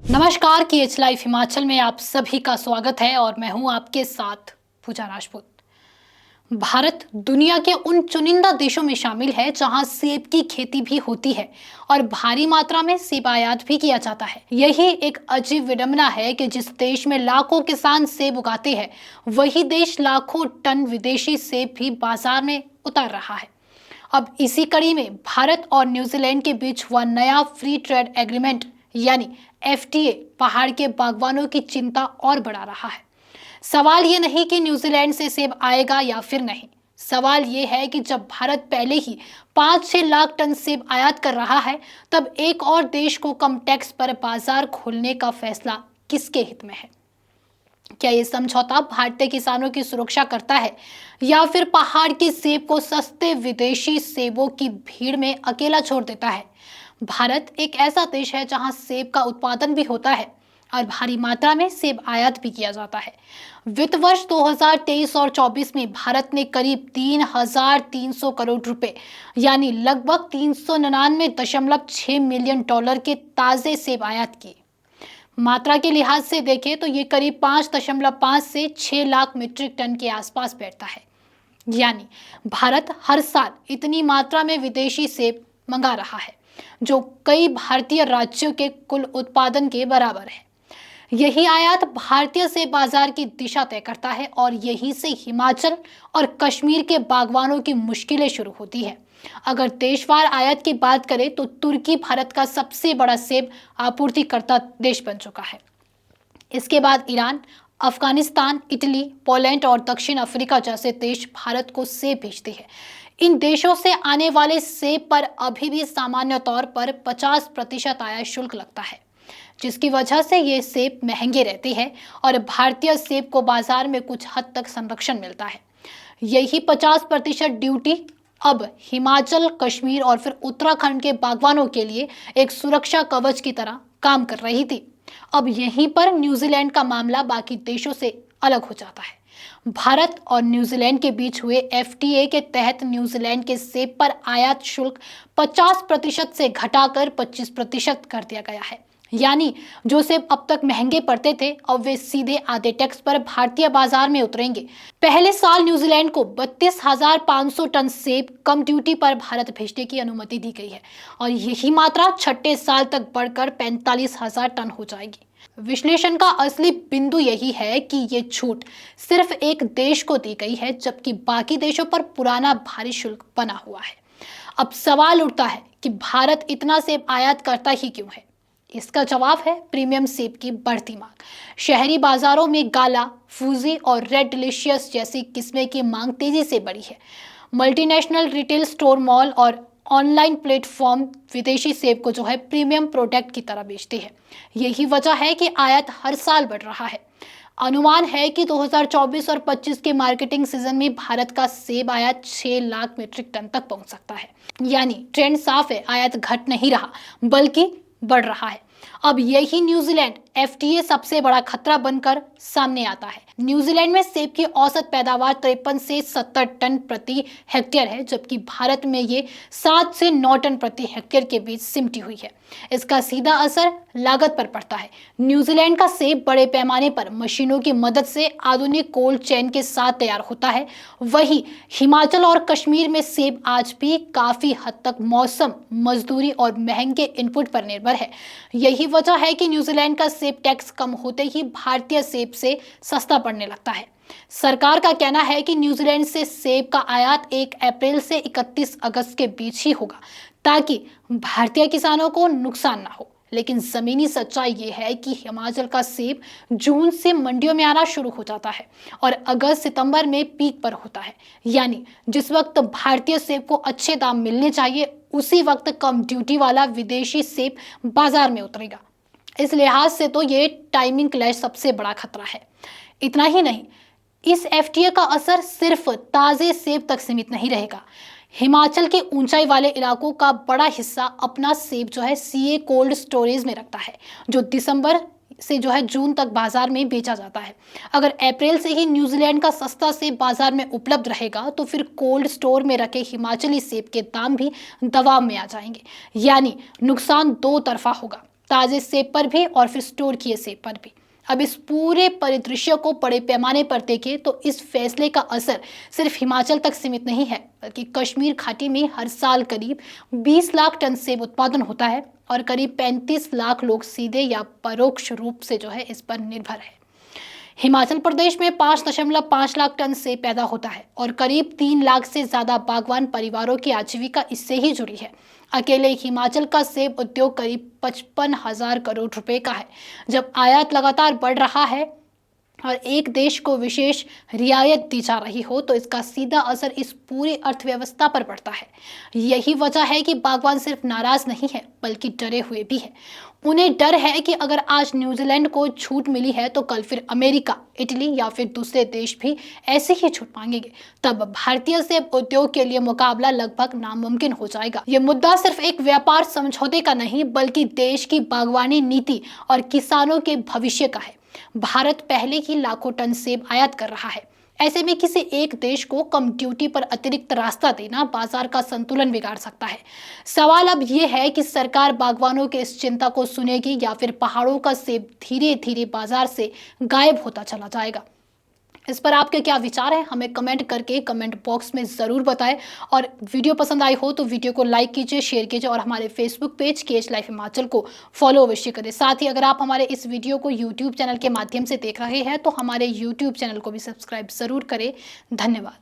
नमस्कार, KH life Himachal में आप सभी का स्वागत है और मैं हूं आपके साथ पूजा राजपूत। भारत दुनिया के उन चुनिंदा देशों में शामिल है जहां सेब की खेती भी होती है और भारी मात्रा में सेब आयात भी किया जाता है। यही एक अजीब विडंबना है कि जिस देश में लाखों किसान सेब उगाते हैं, वही देश लाखों टन विदेशी सेब भी बाजार में उतार रहा है। अब इसी कड़ी में भारत और न्यूजीलैंड के बीच हुआ नया फ्री ट्रेड एग्रीमेंट यानी FTA पहाड़ के बागवानों की चिंता और बढ़ा रहा है। सवाल ये नहीं कि न्यूजीलैंड से सेब आएगा या फिर नहीं, सवाल ये है कि जब भारत पहले ही 5-6 लाख टन सेब आयात कर रहा है, तब एक और देश को कम टैक्स पर बाजार खोलने का फैसला किसके हित में है? क्या ये समझौता भारतीय किसानों की सुरक्षा करता है या फिर पहाड़ के सेब को सस्ते विदेशी सेबों की भीड़ में अकेला छोड़ देता है? भारत एक ऐसा देश है जहां सेब का उत्पादन भी होता है और भारी मात्रा में सेब आयात भी किया जाता है। वित्त वर्ष 2023 और 24 में भारत ने करीब 3,300 करोड़ रुपए यानी लगभग $399.6 मिलियन के ताजे सेब आयात किए। मात्रा के लिहाज से देखें तो ये करीब 5.5 से 6 लाख मीट्रिक टन के आसपास बैठता है। यानी भारत हर साल इतनी मात्रा में विदेशी सेब मंगा रहा है, जो कई भारतीय राज्यों के कुल उत्पादन के बराबर है। यही आयात भारतीय सेब बाजार की दिशा तय करता है और यही से हिमाचल और कश्मीर के बागवानों की मुश्किलें शुरू होती है। अगर देशवार आयात की बात करें तो तुर्की भारत का सबसे बड़ा सेब आपूर्तिकर्ता देश बन चुका है। इसके बाद ईरान, अफगानिस्तान, इटली, पोलैंड और दक्षिण अफ्रीका जैसे देश भारत को सेब भेजते हैं। इन देशों से आने वाले सेब पर अभी भी सामान्य तौर पर 50% आयात शुल्क लगता है, जिसकी वजह से ये सेब महंगे रहते हैं और भारतीय सेब को बाजार में कुछ हद तक संरक्षण मिलता है। यही 50% ड्यूटी अब हिमाचल, कश्मीर और फिर उत्तराखंड के बागवानों के लिए एक सुरक्षा कवच की तरह काम कर रही थी। अब यहीं पर न्यूजीलैंड का मामला बाकी देशों से अलग हो जाता है। भारत और न्यूजीलैंड के बीच हुए FTA के तहत न्यूजीलैंड के सेब पर आयात शुल्क 50% से घटाकर 25% कर दिया गया है। यानी जो सेब अब तक महंगे पड़ते थे, अब वे सीधे आधे टैक्स पर भारतीय बाजार में उतरेंगे। पहले साल न्यूजीलैंड को 32,500 टन सेब कम ड्यूटी पर भारत भेजने की अनुमति दी गई है और यही मात्रा छठे साल तक बढ़कर 45,000 टन हो जाएगी। विश्लेषण का असली बिंदु यही है कि ये छूट सिर्फ एक देश को दी गई है, जबकि बाकी देशों पर पुराना भारी शुल्क बना हुआ है। अब सवाल उठता है कि भारत इतना सेब आयात करता ही क्यों है? इसका जवाब है प्रीमियम सेब की बढ़ती मांग। शहरी बाजारों में गाला, फूजी और रेड डिलीशियस जैसी किस्में की मांग तेजी से बढ़ी है। मल्टीनेशनल रिटेल स्टोर, मॉल और ऑनलाइन प्लेटफॉर्म विदेशी सेब को प्रीमियम प्रोडक्ट की तरह बेचते हैं। यही वजह है कि आयात हर साल बढ़ रहा है। अनुमान है कि 2024 और 25 के मार्केटिंग सीजन में भारत का सेब आयात 6 लाख मीट्रिक टन तक पहुंच सकता है। यानी ट्रेंड साफ है, आयात घट नहीं रहा बल्कि बढ़ रहा है। अब यही न्यूजीलैंड FTA सबसे बड़ा खतरा बनकर सामने आता है। न्यूजीलैंड में सेब की औसत पैदावार 53 से 70 टन प्रति हेक्टेयर है, जबकि भारत में ये 7 से 9 टन प्रति हेक्टेयर के बीच सिमटी हुई है। इसका सीधा असर लागत पर पड़ता है। न्यूजीलैंड का सेब बड़े पैमाने पर मशीनों की मदद से आधुनिक कोल्ड चेन के साथ तैयार होता है। वहीं हिमाचल और कश्मीर में सेब आज भी काफी हद तक मौसम, मजदूरी और महंगे इनपुट पर निर्भर है। यही वजह है कि न्यूजीलैंड का सेब टैक्स कम होते ही भारतीय सेब से सस्ता पड़ने लगता है। सरकार का कहना है कि न्यूजीलैंड से सेब का आयात 1 अप्रैल से 31 अगस्त के बीच ही होगा, ताकि भारतीय किसानों को नुकसान ना हो। लेकिन जमीनी सच्चाई ये है कि हिमाचल का सेब जून से मंडियों में आना शुरू हो जाता है और अगस्त-सितंबर में पीक पर होता है। यानी जिस वक्त भारतीय सेब को अच्छे दाम मिलने चाहिए, उसी वक्त कम ड्यूटी वाला विदेशी सेब बाजार में उतरेगा। इस लिहाज से तो ये टाइमिंग क्लैश सबसे बड़ा खतरा है। इतना ही नहीं, इस FTA का असर सिर्फ ताजे सेब तक सीमित नहीं रहेगा। हिमाचल के ऊंचाई वाले इलाकों का बड़ा हिस्सा अपना सेब CA कोल्ड स्टोरेज में रखता है, जो दिसंबर से जून तक बाजार में बेचा जाता है। अगर अप्रैल से ही न्यूजीलैंड का सस्ता सेब बाजार में उपलब्ध रहेगा, तो फिर कोल्ड स्टोर में रखे हिमाचली सेब के दाम भी दबाव में आ जाएंगे। यानी नुकसान दो तरफा होगा। ताजे सेब पर भी और फिर स्टोर किए सेब पर भी। अब इस पूरे परिदृश्य को बड़े पैमाने पर देखें तो इस फैसले का असर सिर्फ हिमाचल तक सीमित नहीं है, बल्कि कश्मीर घाटी में हर साल करीब 20 लाख टन सेब उत्पादन होता है और करीब 35 लाख लोग सीधे या परोक्ष रूप से इस पर निर्भर है। हिमाचल प्रदेश में 5.5 लाख टन सेब पैदा होता है और करीब 3 लाख से ज्यादा बागवान परिवारों की आजीविका इससे ही जुड़ी है। अकेले हिमाचल का सेब उद्योग करीब 55,000 करोड़ रुपए का है। जब आयात लगातार बढ़ रहा है और एक देश को विशेष रियायत दी जा रही हो तो इसका सीधा असर इस पूरी अर्थव्यवस्था पर पड़ता है। यही वजह है कि बागवान सिर्फ नाराज नहीं है बल्कि डरे हुए भी है। उन्हें डर है कि अगर आज न्यूजीलैंड को छूट मिली है तो कल फिर अमेरिका, इटली या फिर दूसरे देश भी ऐसे ही छूट मांगेंगे। तब भारतीय सेब उद्योग के लिए मुकाबला लगभग नामुमकिन हो जाएगा। ये मुद्दा सिर्फ एक व्यापार समझौते का नहीं बल्कि देश की बागवानी नीति और किसानों के भविष्य का है। भारत पहले ही लाखों टन सेब आयात कर रहा है। ऐसे में किसी एक देश को कम ड्यूटी पर अतिरिक्त रास्ता देना बाजार का संतुलन बिगाड़ सकता है। सवाल अब यह है कि सरकार बागवानों के इस चिंता को सुनेगी या फिर पहाड़ों का सेब धीरे धीरे बाजार से गायब होता चला जाएगा। इस पर आपके क्या विचार हैं, हमें कमेंट करके कमेंट बॉक्स में ज़रूर बताएं। और वीडियो पसंद आई हो तो वीडियो को लाइक कीजिए, शेयर कीजिए और हमारे Facebook page KH life Himachal को फॉलो अवश्य करें। साथ ही अगर आप हमारे इस वीडियो को यूट्यूब चैनल के माध्यम से देख रहे हैं तो हमारे यूट्यूब चैनल को भी सब्सक्राइब ज़रूर करें। धन्यवाद।